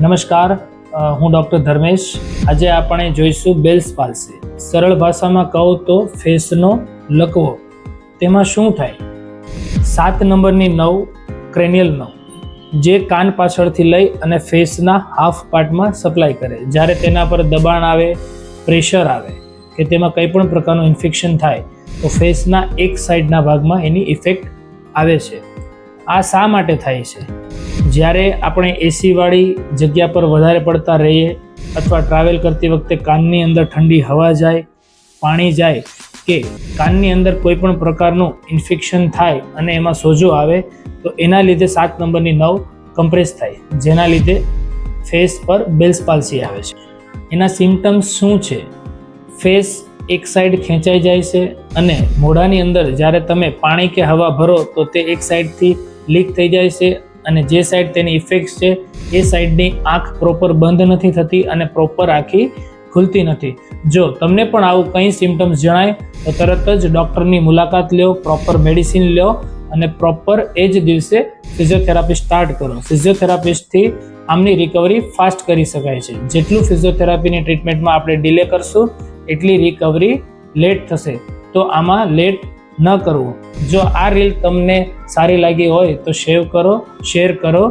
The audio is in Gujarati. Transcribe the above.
નમસ્કાર, હું ડૉક્ટર ધર્મેશ. આજે આપણે જોઈશું બેલ્સ પાલ્સી. સરળ ભાષામાં કહું તો ફેસનો લકવો. તેમાં શું થાય? 7 નંબરની નવ ક્રેનિયલ નવ જે કાન પાછળથી લઈ અને ફેસના હાફ પાર્ટમાં સપ્લાય કરે. જ્યારે તેના પર દબાણ આવે, પ્રેશર આવે કે તેમાં કંઈ પણ પ્રકારનું ઇન્ફેક્શન થાય તો ફેસના એક સાઈડના ભાગમાં એની ઇફેક્ટ આવે છે. આ શા માટે થાય છે? જ્યારે આપણે એસીવાળી જગ્યા પર વધારે પડતા રહીએ અથવા ટ્રાવેલ કરતી વખતે કાનની અંદર ઠંડી હવા જાય, પાણી જાય કે કાનની અંદર કોઈ પણ પ્રકારનું ઇન્ફેક્શન થાય અને એમાં સોજો આવે તો એના લીધે 7 નંબરની નવ કમ્પ્રેસ થાય, જેના લીધે ફેસ પર બેલ્સ પાલ્સી આવે છે. એના સિમ્ટમ્સ શું છે? ફેસ એક સાઈડ ખેંચાઈ જાય છે અને મોઢાની અંદર જ્યારે તમે પાણી કે હવા ભરો તો તે એક સાઈડથી લીક થઈ જાય છે અને જે સાઈડ તેની ઇફેક્ટ છે એ સાઈડની આંખ પ્રોપર બંધ નથી થતી અને પ્રોપર આંખી ખુલતી નથી. જો તમને પણ આવું કંઈ સિમ્ટમ્સ જણાય તો તરત જ ડૉક્ટરની મુલાકાત લો, પ્રોપર મેડિસિન લો અને પ્રોપર એ જ દિવસે ફિઝિયોથેરાપી સ્ટાર્ટ કરો. ફિઝિયોથેરાપિસ્ટથી આમની રિકવરી ફાસ્ટ કરી શકાય છે. જેટલું ફિઝિયોથેરાપીની ટ્રીટમેન્ટમાં આપણે ડિલે કરશું એટલી રિકવરી લેટ થશે. તો આમાં લેટ ન કરવું. જો આ રીલ તમને સારી લાગી હોય તો શેર કરો.